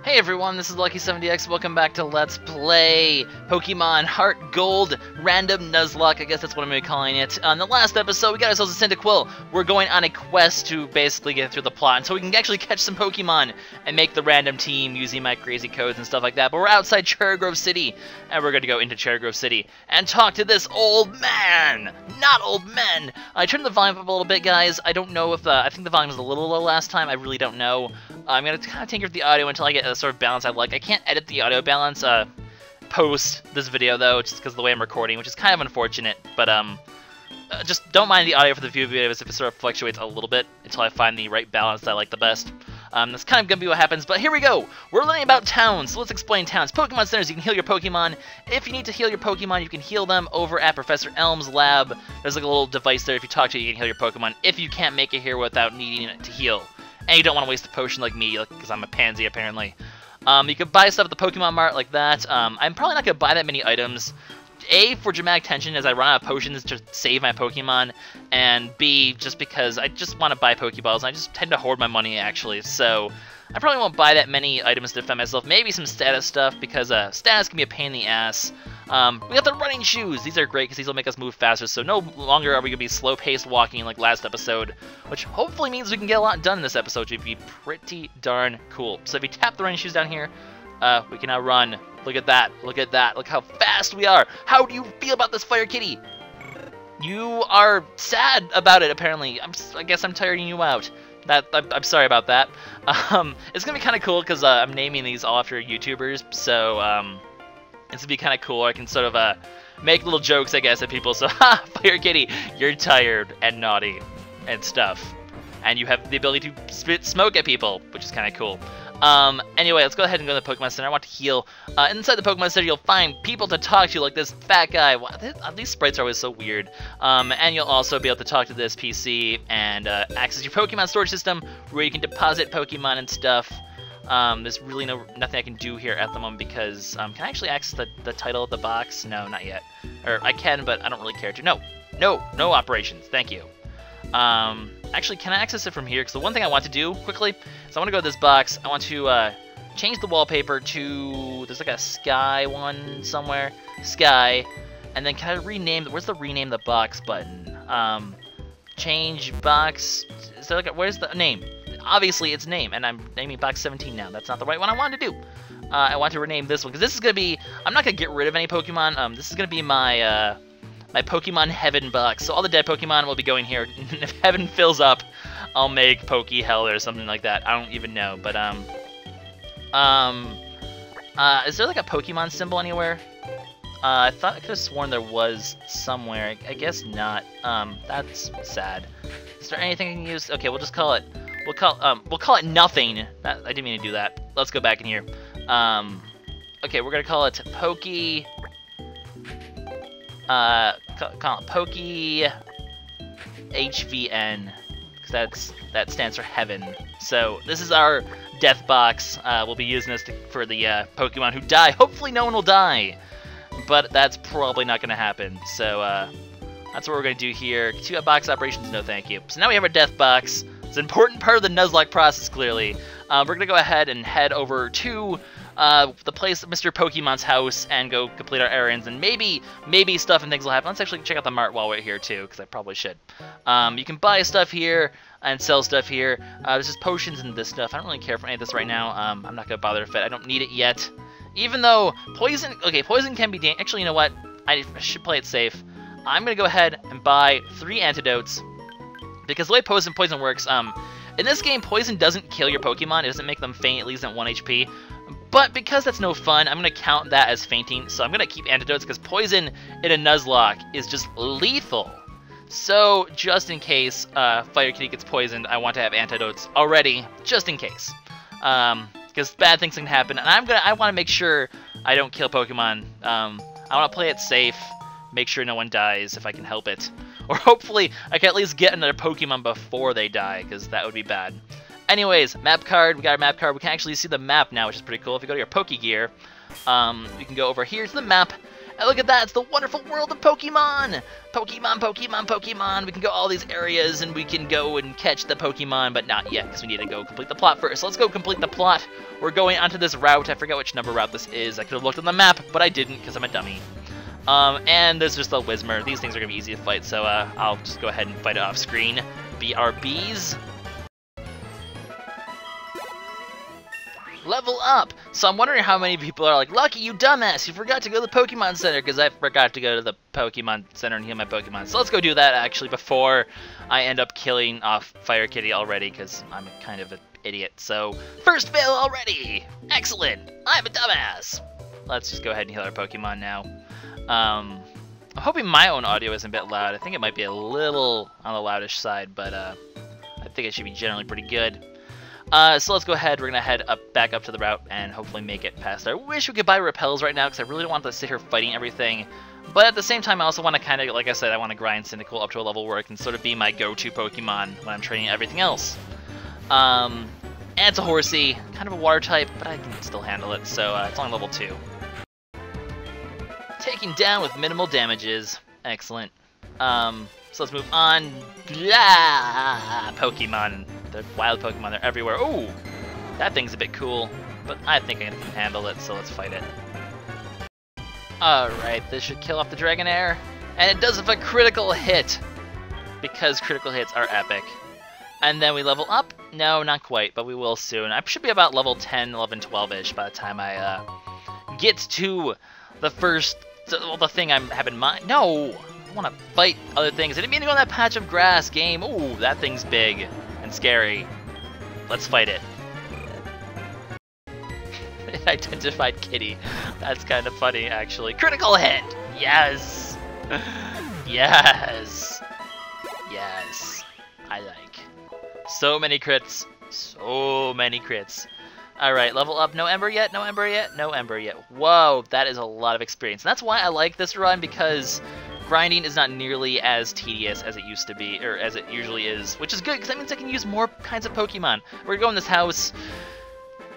Hey everyone, this is LuckySevenDX. Welcome back to Let's Play Pokemon HeartGold Random Nuzlocke. I guess that's what I'm going to be calling it. On the last episode, we got ourselves a Cyndaquil. We're going on a quest to basically get through the plot, and so we can actually catch some Pokemon and make the random team using my crazy codes and stuff like that. But we're outside Cherrygrove City, and we're going to go into Cherrygrove City and talk to this old man. Not old men. I turned the volume up a little bit, guys. I don't know if I think the volume was a little low last time. I really don't know. I'm going to kind of tinker with the audio until I get a sort of balance I like. I can't edit the audio balance post this video, though, just because of the way I'm recording, which is kind of unfortunate. But just don't mind the audio for the few videos if it sort of fluctuates a little bit until I find the right balance that I like the best. That's kind of going to be what happens, but here we go! We're learning about towns, so let's explain towns. Pokemon centers, you can heal your Pokemon. If you need to heal your Pokemon, you can heal them over at Professor Elm's lab. There's like a little device there. If you talk to it, you can heal your Pokemon if you can't make it here without needing it to heal. And you don't want to waste a potion like me, because I'm a pansy, apparently. You can buy stuff at the Pokemon Mart like that. I'm probably not going to buy that many items. A, for dramatic tension, as I run out of potions to save my Pokemon, and B, just because I just want to buy Pokeballs, and I just tend to hoard my money, actually, so I probably won't buy that many items to defend myself. Maybe some status stuff, because status can be a pain in the ass. We got the running shoes. These are great, because these will make us move faster, so no longer are we going to be slow-paced walking like last episode, which hopefully means we can get a lot done in this episode, which would be pretty darn cool. So if you tap the running shoes down here, we can now run. Look at that. Look at that. Look how fast we are. How do you feel about this Fire Kitty? You are sad about it, apparently. I guess I'm tiring you out. I'm sorry about that. It's going to be kind of cool because I'm naming these all after YouTubers. So it's going to be kind of cool. I can sort of make little jokes, I guess, at people. So, ha, Fire Kitty, you're tired and naughty and stuff. And you have the ability to spit smoke at people, which is kind of cool. Anyway, let's go ahead and go to the Pokemon Center. I want to heal. Inside the Pokemon Center, you'll find people to talk to, like this fat guy. Wow, these sprites are always so weird. And you'll also be able to talk to this PC and access your Pokemon storage system, where you can deposit Pokemon and stuff. There's really nothing I can do here at the moment because can I actually access the title of the box? No, not yet. Or I can, but I don't really care to. No operations. Thank you. Actually, can I access it from here? Because the one thing I want to do quickly is I want to go to this box. I want to change the wallpaper to, there's like a sky one somewhere, sky, and then can I rename, where's the rename the box button? Change box, is there like a, where's the name? Obviously it's name, and I'm naming box 17 now. That's not the right one I wanted to do. I want to rename this one, because this is going to be, I'm not going to get rid of any Pokemon. This is going to be my, my Pokemon Heaven box. So all the dead Pokemon will be going here. If Heaven fills up, I'll make Poke Hell or something like that. I don't even know. But is there like a Pokemon symbol anywhere? I thought I could have sworn there was somewhere. I guess not. That's sad. Is there anything I can use? Okay, we'll just call it. We'll call it nothing. I didn't mean to do that. Let's go back in here. Okay, we're gonna call it Poke. Call it Poke HVN, because that stands for heaven. So this is our death box. We'll be using this for the Pokemon who die. Hopefully no one will die, but that's probably not going to happen. So that's what we're going to do here. 2 box operations, no thank you. So now we have our death box. It's an important part of the Nuzlocke process, clearly. We're going to go ahead and head over to the place, Mr. Pokemon's house, and go complete our errands, and maybe stuff and things will happen. Let's actually check out the mart while we're here too, because I probably should. You can buy stuff here and sell stuff here. There's just potions and this stuff. I don't really care for any of this right now. I'm not gonna bother with it. I don't need it yet. Even though poison, okay, poison can be actually, you know what? I should play it safe. I'm gonna go ahead and buy 3 antidotes, because the way poison works, in this game, poison doesn't kill your Pokemon. It doesn't make them faint. It leaves them at 1 HP. But because that's no fun, I'm going to count that as fainting. So I'm going to keep antidotes, because poison in a Nuzlocke is just lethal. So just in case Fire Kitty gets poisoned, I want to have antidotes already, just in case. Because bad things can happen, and I want to make sure I don't kill Pokemon. I want to play it safe, make sure no one dies if I can help it. Or hopefully I can at least get another Pokemon before they die, because that would be bad. Anyways, map card. We got our map card. We can actually see the map now, which is pretty cool. If you go to your Pokegear, you can go over here to the map, And look at that, it's the wonderful world of Pokemon! Pokemon, Pokemon, Pokemon! We can go all these areas and we can go and catch the Pokemon, but not yet, because we need to go complete the plot first. So let's go complete the plot. We're going onto this route. I forget which number route this is. I could have looked on the map, but I didn't, because I'm a dummy. And there's just a Whismur. These things are going to be easy to fight, so I'll just go ahead and fight it off screen. BRBs. Level up! So I'm wondering how many people are like, Lucky, you dumbass, you forgot to go to the Pokemon Center, because I forgot to go to the Pokemon Center and heal my Pokemon. So let's go do that, actually, before I end up killing off Fire Kitty already, because I'm kind of an idiot. So, first fail already! Excellent! I'm a dumbass! Let's just go ahead and heal our Pokemon now. I'm hoping my own audio isn't a bit loud. I think it might be a little on the loudish side, but I think it should be generally pretty good. So let's go ahead. We're going to head back up to the route and hopefully make it past there. I wish we could buy repels right now because I really don't want to sit here fighting everything. But at the same time, I also want to kind of, like I said, I want to grind Cyndaquil up to a level where it can sort of be my go-to Pokemon when I'm training everything else. And it's a Horsey, kind of a water type, but I can still handle it, so it's only level 2. Taking down with minimal damages. Excellent. So let's move on. Blah! Pokemon. The wild Pokemon, they're everywhere. Ooh! That thing's a bit cool, but I think I can handle it, so let's fight it. Alright, this should kill off the Dragonair. And it does have a critical hit, because critical hits are epic. And then we level up? No, not quite, but we will soon. I should be about level 10, 11, 12-ish by the time I get to the first, the thing I have in mind. No! I want to fight other things. I didn't mean to go on that patch of grass game. Ooh, that thing's big and scary. Let's fight it. It identified Kitty. That's kind of funny, actually. Critical hit! Yes! Yes! Yes! I like. So many crits. So many crits. Alright, level up. No Ember yet, no Ember yet, no Ember yet. Whoa, that is a lot of experience. And that's why I like this run, because grinding is not nearly as tedious as it used to be, or as it usually is, which is good, because that means I can use more kinds of Pokemon. We're gonna go in this house.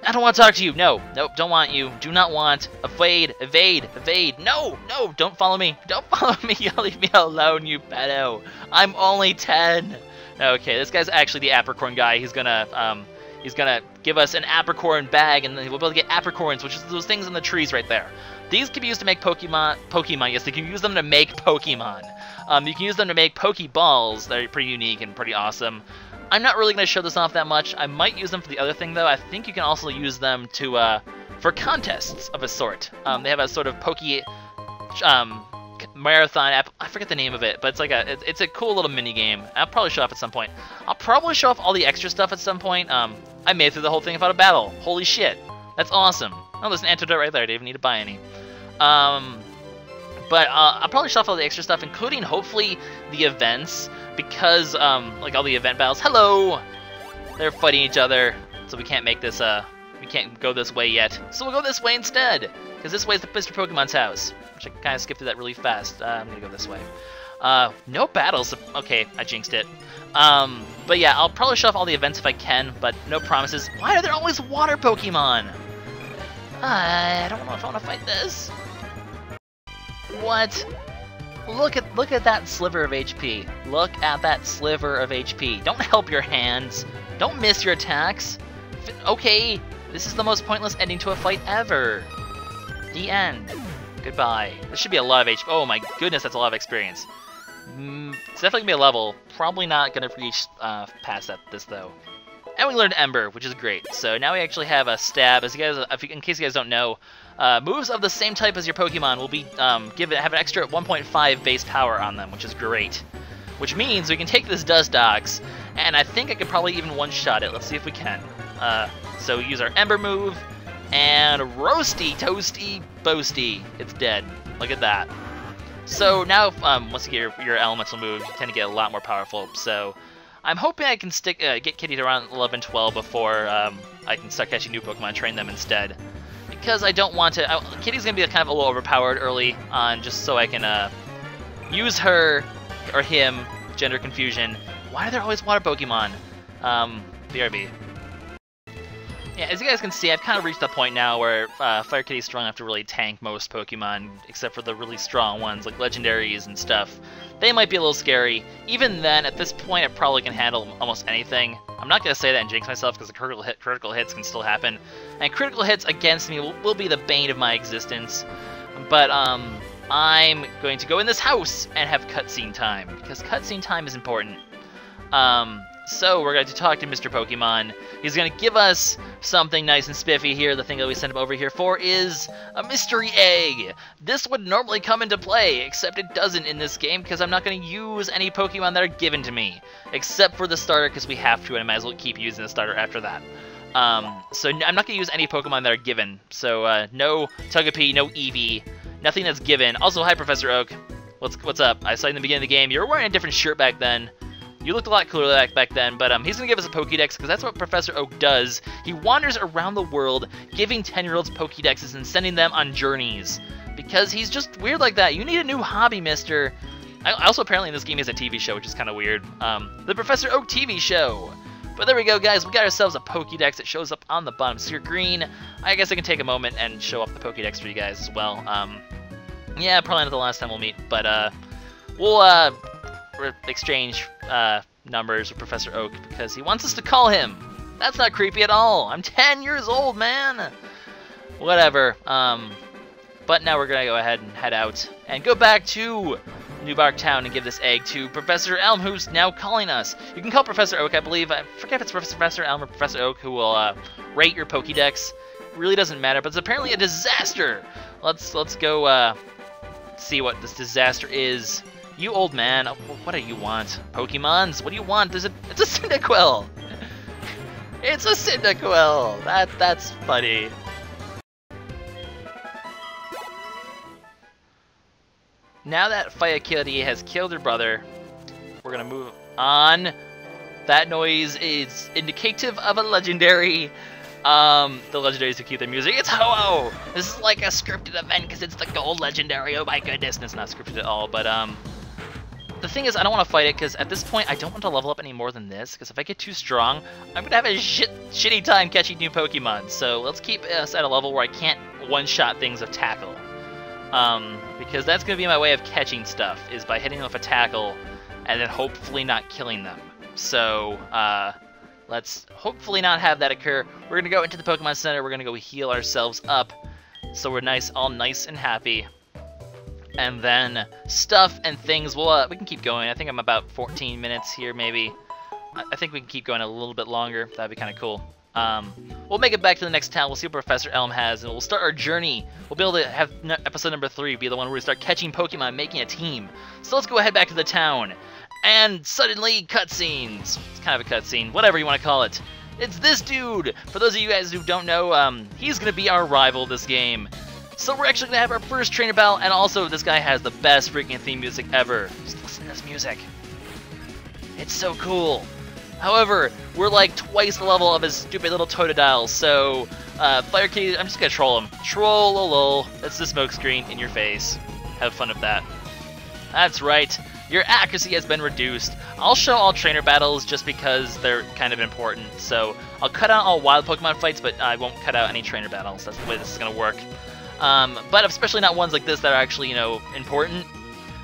I don't want to talk to you. No, nope, don't want you. Do not want. Evade, evade, evade. No, no, don't follow me. Don't follow me. Leave me alone, you pedo. I'm only 10. Okay, this guy's actually the Apricorn guy. He's gonna give us an Apricorn bag, and then we'll be able to get Apricorns, which is those things in the trees right there. These can be used to make Pokemon, yes, they can use them to make Pokemon. You can use them to make Pokeballs. They're pretty unique and pretty awesome. I'm not really going to show this off that much. I might use them for the other thing, though. I think you can also use them to for contests of a sort. They have a sort of marathon app. I forget the name of it, but it's like it's a cool little mini game. I'll probably show off at some point. I'll probably show off all the extra stuff at some point. I made it through the whole thing without a battle. Holy shit, that's awesome. Oh, there's an antidote right there. I didn't even need to buy any. But I'll probably show off all the extra stuff, including hopefully the events, because like all the event battles. Hello, they're fighting each other, so we can't make this. We can't go this way yet. So we'll go this way instead, because this way is the Mr. Pokemon's house. Which I kind of skipped through that really fast. I'm gonna go this way. No battles. Okay, I jinxed it. But yeah, I'll probably show off all the events if I can, but no promises. Why are there always water Pokemon? I don't know if I want to fight this. What? Look at that sliver of HP. Look at that sliver of HP. Don't help your hands. Don't miss your attacks. Okay, this is the most pointless ending to a fight ever. The end. Goodbye. This should be a lot of HP. Oh my goodness, that's a lot of experience. It's definitely gonna be a level. Probably not gonna reach past this though. And we learned Ember, which is great. So now we actually have a stab. As you guys, in case you guys don't know, moves of the same type as your Pokemon will be have an extra 1.5 base power on them, which is great. Which means we can take this Dustox, and I think I could probably even one-shot it. Let's see if we can. So we use our Ember move, and roasty, toasty, boasty. It's dead. Look at that. So now, once you get your elemental moves, you tend to get a lot more powerful. So I'm hoping I can get Kitty to around 11, 12 before I can start catching new Pokemon and train them instead. Because I don't want to. Kitty's gonna be kind of a little overpowered early on, just so I can use her or him. Gender confusion. Why are there always water Pokemon? BRB. Yeah, as you guys can see, I've kind of reached the point now where Fire Kitty's strong enough to really tank most Pokemon, except for the really strong ones, like legendaries and stuff. They might be a little scary. Even then, at this point, it probably can handle almost anything. I'm not going to say that and jinx myself, because the critical hits can still happen. And critical hits against me will be the bane of my existence. But I'm going to go in this house and have cutscene time, because cutscene time is important. So we're going to talk to Mr. Pokemon. He's going to give us something nice and spiffy here. The thing that we sent him over here for is a mystery egg. This would normally come into play, except it doesn't in this game because I'm not going to use any Pokemon that are given to me, except for the starter because we have to, and I might as well keep using the starter after that. So I'm not going to use any Pokemon that are given. So no Togepi, no Eevee, nothing that's given. Also, hi Professor Oak. What's up? I saw you in the beginning of the game. You were wearing a different shirt back then. You looked a lot cooler back then, but he's going to give us a Pokédex, because that's what Professor Oak does. He wanders around the world, giving 10-year-olds Pokédexes and sending them on journeys. Because he's just weird like that. You need a new hobby, mister. Also, apparently in this game he has a TV show, which is kind of weird. The Professor Oak TV show. But there we go, guys. We got ourselves a Pokédex. It shows up on the bottom screen. I guess I can take a moment and show off the Pokédex for you guys as well. Yeah, probably not the last time we'll meet, but we'll exchange numbers with Professor Oak because he wants us to call him. That's not creepy at all. I'm 10 years old, man. Whatever. But now we're gonna go ahead and head out and go back to New Bark Town and give this egg to Professor Elm, who's now calling us. You can call Professor Oak, I believe. I forget if it's Professor Elm or Professor Oak who will rate your Pokédex. Really doesn't matter, but it's apparently a disaster. Let's go see what this disaster is. You old man, what do you want? Pokemons? What do you want? It's a Cyndaquil! It's a Cyndaquil! That's funny. Now that Fire Kitty has killed her brother, we're gonna move on. That noise is indicative of a legendary. The legendaries who keep their music. It's Ho-Oh! This is like a scripted event because it's the gold legendary. Oh my goodness, and it's not scripted at all, but the thing is, I don't want to fight it, because at this point, I don't want to level up any more than this, because if I get too strong, I'm going to have a shitty time catching new Pokemon. So let's keep us at a level where I can't one-shot things with Tackle. Because that's going to be my way of catching stuff, is by hitting them with a Tackle, and then hopefully not killing them. So, let's hopefully not have that occur. We're going to go into the Pokemon Center, we're going to go heal ourselves up, so we're all nice and happy. And then stuff and things, we can keep going. I think I'm about 14 minutes here, maybe. I think we can keep going a little bit longer. That'd be kind of cool. We'll make it back to the next town. We'll see what Professor Elm has, and we'll start our journey. We'll be able to have episode number 3 be the one where we start catching Pokemon, making a team. So let's go ahead back to the town. And suddenly, cutscenes. It's kind of a cutscene, whatever you want to call it. It's this dude. For those of you guys who don't know, he's going to be our rival this game. So we're actually going to have our first trainer battle, and also this guy has the best freaking theme music ever. Just listen to this music. It's so cool. However, we're like twice the level of his stupid little Totodile, so Fire Kitty, I'm just going to troll him. Troll-lol. That's the smoke screen in your face. Have fun with that. That's right. Your accuracy has been reduced. I'll show all trainer battles just because they're kind of important. So I'll cut out all wild Pokemon fights, but I won't cut out any trainer battles. That's the way this is going to work. But especially not ones like this that are actually, you know, important.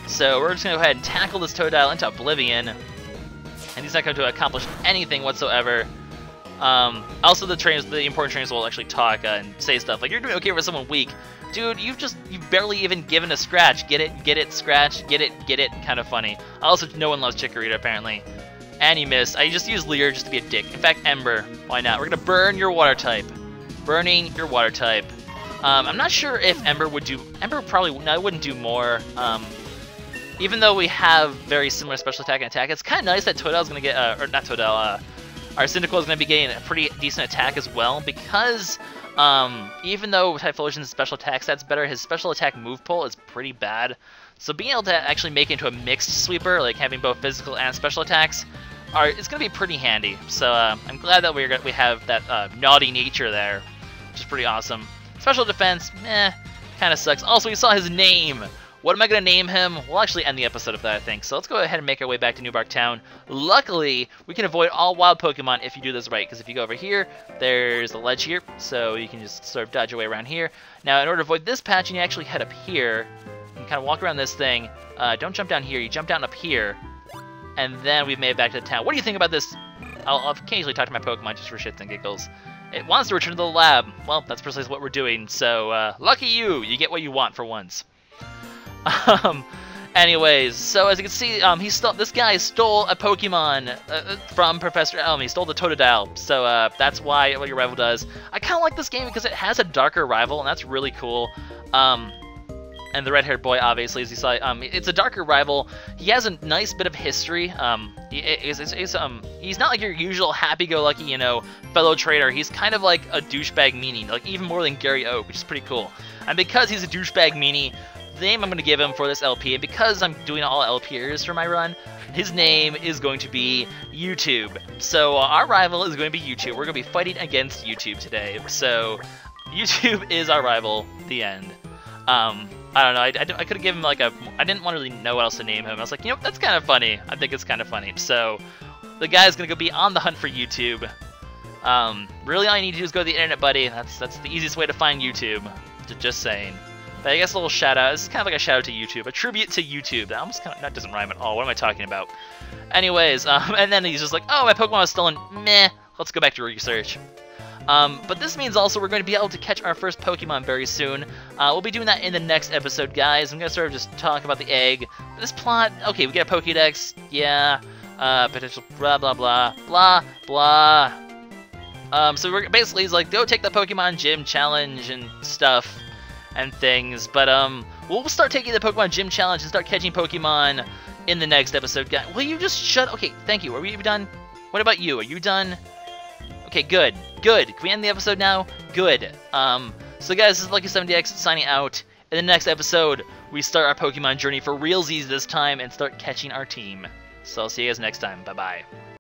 So we're just going to go ahead and tackle this Totodile into oblivion. And he's not going to accomplish anything whatsoever. Also, the important trainers will actually talk and say stuff like, "You're doing okay for someone weak." Dude, you've barely even given a scratch. Get it, scratch, get it, kind of funny. Also, no one loves Chikorita, apparently. And he missed. I just used Leer just to be a dick. In fact, Ember. Why not? We're going to burn your water type. Burning your water type. I'm not sure if Ember would do... Ember probably wouldn't do more. Even though we have very similar special attack and attack, it's kind of nice that Totodile's going to get... or not Totodile, our Cyndaquil is going to be getting a pretty decent attack as well, because even though Typhlosion's special attack stats better, his special attack move pool is pretty bad. So being able to actually make it into a mixed sweeper, like having both physical and special attacks, it's going to be pretty handy. So I'm glad that we have that naughty nature there, which is pretty awesome. Special defense, kind of sucks. Also, we saw his name. What am I going to name him? We'll actually end the episode of that, I think. So let's go ahead and make our way back to New Bark Town. Luckily, we can avoid all wild Pokemon if you do this right, because if you go over here, there's a ledge here, so you can just sort of dodge your way around here. Now, in order to avoid this patch, you actually head up here. You can kind of walk around this thing. Don't jump down here. You jump down up here, and then we've made it back to the town. What do you think about this? I'll occasionally talk to my Pokemon just for shits and giggles. It wants to return to the lab. Well, that's precisely what we're doing, so lucky you! You get what you want for once. Anyways, so as you can see, this guy stole a Pokemon from Professor Elm. He stole the Totodile, so that's why what your rival does. I kind of like this game because it has a darker rival, and that's really cool. And the red-haired boy, obviously, as you saw, it's a darker rival. He has a nice bit of history. He's not like your usual happy-go-lucky, you know, fellow trader. He's kind of like a douchebag meanie, like even more than Gary Oak, which is pretty cool. And because he's a douchebag meanie, the name I'm going to give him for this LP, and because I'm doing all LPers for my run, his name is going to be YouTube. So our rival is going to be YouTube. We're going to be fighting against YouTube today. So YouTube is our rival. The end. I don't know, I could have given him like I didn't want to really know what else to name him. I was like, you know, that's kind of funny. I think it's kind of funny. So the guy's going to go be on the hunt for YouTube. Really all you need to do is go to the internet, buddy. That's the easiest way to find YouTube. Just saying. But I guess a little shout out. This is kind of like a shout out to YouTube. A tribute to YouTube. That almost kind of, that doesn't rhyme at all. What am I talking about? Anyways, and then he's just like, oh, my Pokemon was stolen. Meh. Let's go back to research. But this means also we're going to be able to catch our first Pokemon very soon. We'll be doing that in the next episode, guys. I'm going to sort of just talk about the egg. This plot, okay, we get a Pokédex, yeah, potential blah, blah, blah, blah, blah. So we're basically, he's like, go take the Pokemon Gym Challenge and stuff and things. But, we'll start taking the Pokemon Gym Challenge and start catching Pokemon in the next episode, guys. Will you just shut, okay, thank you. Are we done? What about you? Are you done? Okay, good. Good. Can we end the episode now? Good. So guys, this is LuckySevenDX signing out. In the next episode, we start our Pokemon journey for realsies this time and start catching our team. So I'll see you guys next time. Bye-bye.